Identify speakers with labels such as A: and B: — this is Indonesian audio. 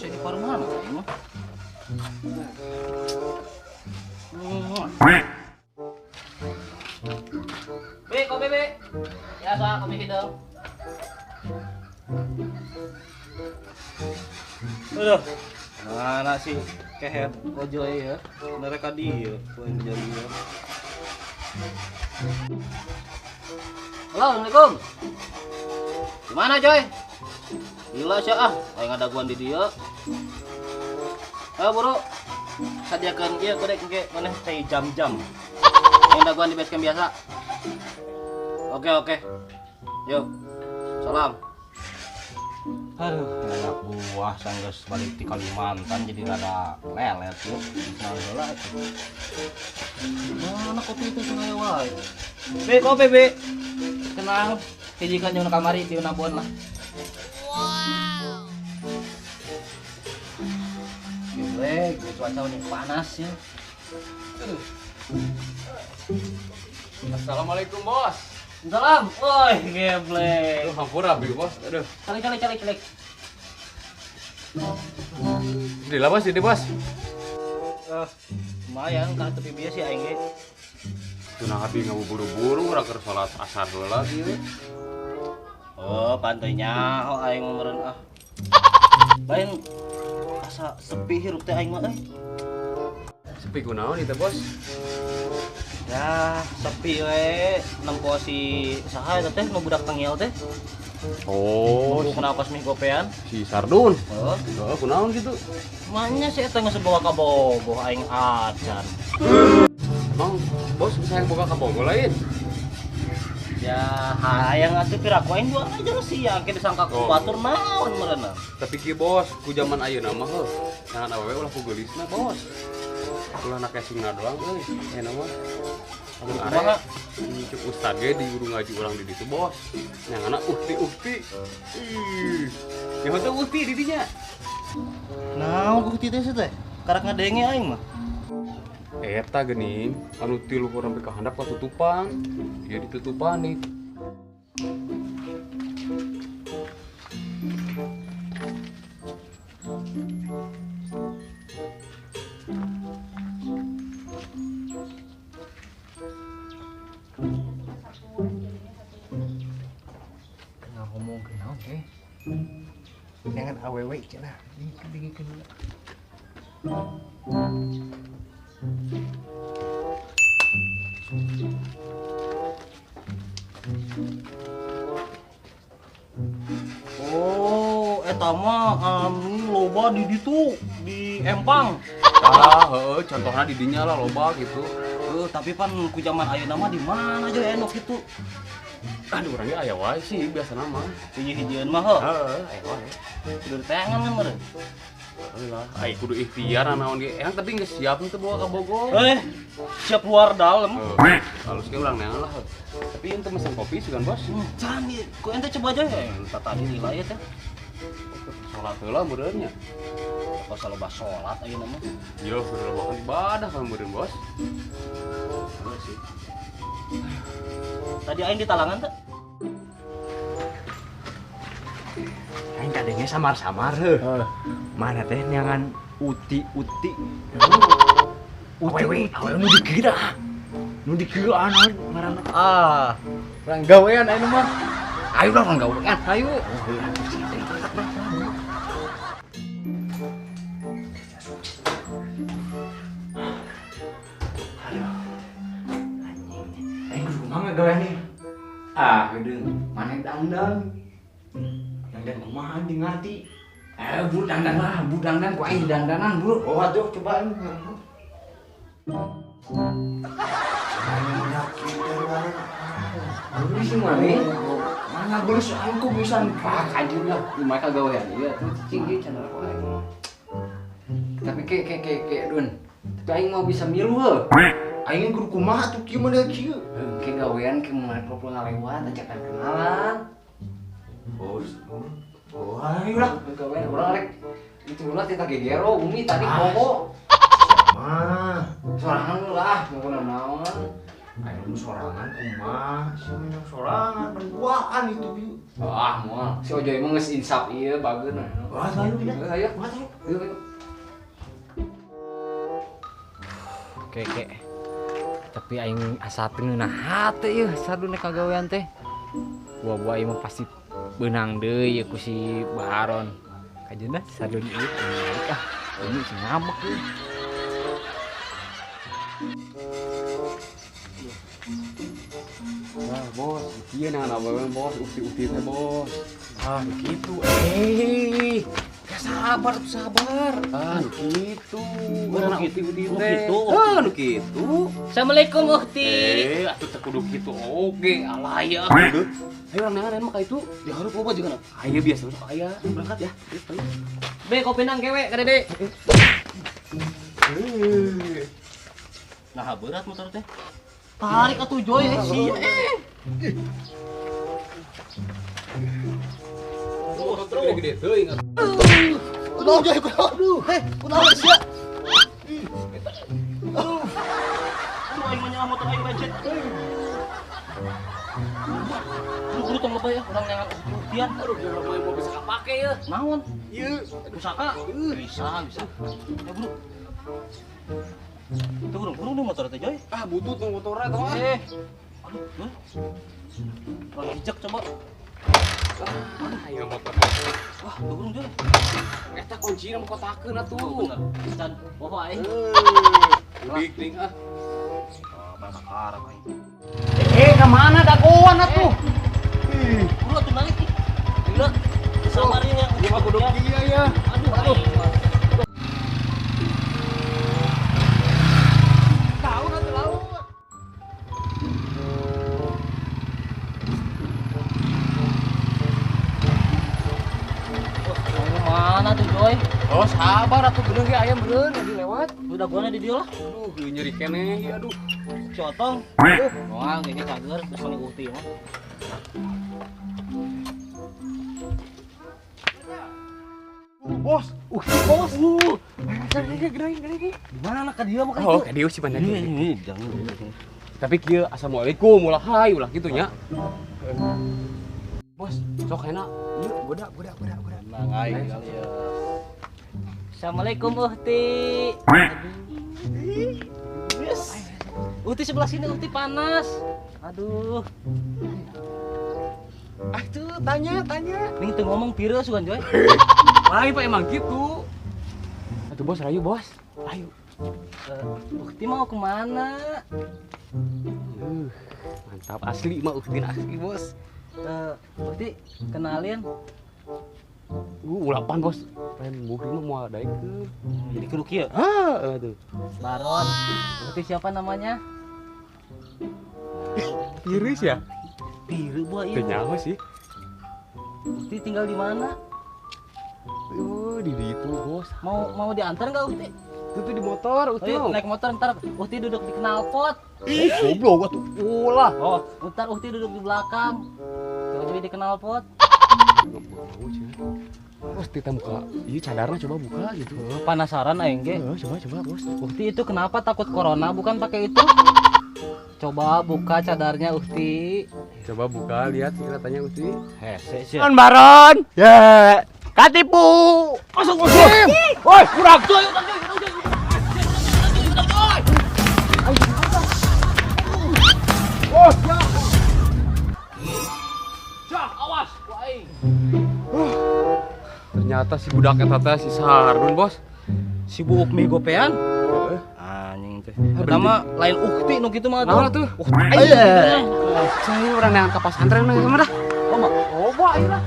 A: Masih di warung mana ini mah? Be, kopi be. Biasa kopi hidung. Aduh, mana sih keher ojo ya? Mereka dia, poin jadi ya. Halo, Assalamualaikum. Gimana Joy? Gila sih kayak ada gua di dia. Ayo buru, sadiakan iya kodek ke mana teh jam-jam. Yang ada gua di base camp biasa. Oke. Yuk, salam. Aduh, anak buah sanggeus balik di Kalimantan jadi rada lelet yuk. Nah, mana kopi itu sungai wae. Be, kopi be. Tenang, hijikan jeung kamari di nabon lah. Wow. Geblek, cuaca ini panas ya.
B: Assalamualaikum bos.
A: Salam, woi geblek.
B: Aduh, hampura bi bos. Aduh.
A: Calik.
B: Di lah bos, bos.
A: Lumayan kan tapi biasa sih aing ge.
B: Tuna hati ngabu buru-buru urang keur salat asar heula kieu.
A: Oh, pantainya aing meureun ah. Lain asa sepi hirup teh aing mah euy.
B: Sepi kunaon ieu teh bos?
A: Ya, sepi we nempo si saha eta teh nu budak tengil teh.
B: Oh,
A: Kenapa sih gopean?
B: si Sardun.
A: Oh,
B: Heeh, kunaon gitu?
A: makanya sih eta geus bawa ka bogoh aing acan.
B: Emang bos bisa yang boga ka Bogor lain?
A: Ya, hayang atuh piraku aing dua aja sih yang ke disangka ku batur naon meureunna.
B: Tapi kieu bos, ku zaman ayeuna mah heuh. Jangan awewe ulah pugelisna bos. Ulah na casingna doang euy. Aya mah. Amun are cuk ustad ge di guru ngaji urang di ditu bos. Nyangana ukti. Ih. Nyaho teh ukti di dinya.
A: Naon ku teh teh? Karak ngadenge aing mah.
B: Eta geuning, anu tilu urang ka handap katutupan. Ieu ditutupan nih.
C: Tengah ngomong ke naon teh? Jangan awewe cenah. Dingikeun heula.
A: Oh, eta mah loba di ditu di Empang.
B: Heeh, contohna di dinya lah loba gitu.
A: Tapi pan ku zaman ayeuna mah di mana aja enak gitu.
B: Aduh, orangnya aya wae sih biasa nama.
A: Hiji-hijieun mah heuh.
B: Heeh, aya wae.
A: Kudu tangan kan meureun.
B: Lah, ai kudu ikhtiar naon ge. Yang tapi geus siap teu bawa ka Bogor.
A: Siap luar dalam.
B: Halus ge urang neangan lah. Tapi ente mesen kopi sih kan, Bos?
A: Can ku ente coba aja ya. Entar tadi lila ya teh.
B: Salat heula meureun nya.
A: Pas loba salat ayeuna mah.
B: Yo, kudu lobakan ibadah kan meureun, Bos. Heeh sih.
A: Tadi aing di talangan teh.
C: Aing kadenge samar-samar heuh. Mana teh nyangan uti. Awewe nu dikira. Nu dikira anaon ngaranna?
A: Urang gawean ayeuna mah.
C: Ayo lah urang gawean, ayo. Kumaha gawean nih? Geudeung, maneh dangdang. Dangdang kumaha anjing ngarti? Bu dangdang lah, bu dangdang ku aing dangdangan, Bro. Oh, atuh cobaan. Aduh, sih mani. Mana geus aing ku bisa anjing lah, kumaha gawean ieu atuh cicing ge cenah ku aing. Tapi ke Dun. Tapi aing mau bisa milu heuh. Aing kudu kumaha tuh kieu mah kieu. Ke gawean ke mulai propol ngalewat ajakan kenalan. Ayo lah gawean urang rek itu ulah tita gegero umi tadi komo. Sorangan lah mau naon. Ayo sorangan kumaha sih sorangan berduaan itu bieu. Wah, moal. Si Ojo emang geus insaf ieu bageuna.
A: Wah, ayo ya.
C: Ayo.
A: Ayo.
C: Ayo. Oke. Tapi aing asa teu ngeunah teh ieu saduna kagawean teh. Buah-buah ieu mah pasti beunang deui ku si Baron. Kajeuna sadun ieu balik ah. Ini si ngambek ieu.
B: Wah, bos, ieu nangan awewe bos, ukti-ukti teh bos.
C: Ah, gitu. Ya sabar.
B: Ah, nu kitu.
A: Urang
B: Urang ukti-ukti
A: nu
B: teh.
A: kitu.
B: Ah, nu kitu.
A: Assalamualaikum Ukti.
B: Atuh teh kudu kitu oge, alaya. Ayo urang nangan mah ka itu.
A: Ya harus loba juga.
B: Aya biasa sok aya. Berangkat ya.
A: Be kopi nang kewe ka Dede. Nah, berat motor teh. Tarik atuh Joy sia.
B: Gede-gede teuing.
A: Kunaon Joy aduh. Kunaon sia. Aduh aing mah motor aing becet. Lu tong lebay ya urang nengan uktian.
B: Aduh, dia mah mau bisa kapake ya.
A: Naon?
B: Ieu.
A: Pusaka? Bisa. Ya bro. Tuh burung nih motor teh Joy.
B: Ah, butut nu motorna tong.
A: Aduh, Joy. Orang jejak coba.
B: Ayo motor.
A: Wah, tuh burung Joy.
B: Eta kuncina mah kotakeun atuh.
A: Bener. Can poho aing.
B: Big ting ah.
A: Banyak arah aing.
C: Kemana dagoan atuh?
A: Bro tuh balik. Gila. Samarin yang
B: Dia mah kudu kieu ya.
A: Aduh.
C: Tahu atuh laut.
A: Mana tuh Joy?
C: Oh, sabar atuh bener ge aya meureun lagi lewat.
A: Udah gua di dia lah.
B: Aduh, nyeri keneh, aduh.
A: Cotong. Wah, kayaknya cager terus mani ukti mah.
B: Bos,
A: Bos.
C: Gede.
A: Gimana ka dia mah
B: oh, ka dieu sih banyak.
A: Ini jangan.
B: Tapi kieu assalamualaikum ulah hai ulah kitu nya. Bos, sok enak. Ieu goda.
A: Nah, aing kali ya. Assalamualaikum Uhti. Yes. Uhti sebelah sini Uhti panas. Aduh.
B: Ah, tuh tanya.
A: Ning teu ngomong pira sugan Joy.
B: Lain Pak emang gitu. Atuh bos rayu bos. Ayo.
A: Uhti mau kemana?
B: Mantap asli mah Uktin asli bos.
A: Uhti kenalin.
B: Ulapan bos. Pengen buhi mah mau daekeun.
A: Jadi kudu kieu.
B: Tuh.
A: Baron. Uhti siapa namanya?
B: Iris ya?
A: Pira buah
B: Teu
A: ieu.
B: nyaho sih.
A: Uhti tinggal di mana?
B: Di ditu bos.
A: Mau diantar enggak Uhti?
B: Itu di motor,
A: Oh, iya, naik motor ntar Uhti duduk di knalpot.
B: Goblok atuh. Ulah.
A: Oh, ntar Uhti duduk di belakang. Coba di knalpot.
B: Bos kita buka. Iya cadarnya coba buka gitu.
A: Penasaran aing ge.
B: Coba bos.
A: Uhti itu kenapa takut corona bukan pakai itu? Coba buka cadarnya Uhti.
B: Coba buka lihat kelihatannya Uti.
A: Hese sih.
C: Kan Baron. Ya. Katipu.
A: Masuk musim.
C: Woi, kurang.
A: Bos, ya. Jak, awas, wae.
B: Ternyata si budak eta teh si Sardun bos.
A: Sibuk mie gopean. Anjing teh. Pertama lain Ukti nu kitu mah.
B: Naon atuh?
A: Ayo.
B: Saya orang yang ke pesantren mah dah.
A: Oh, ayo lah.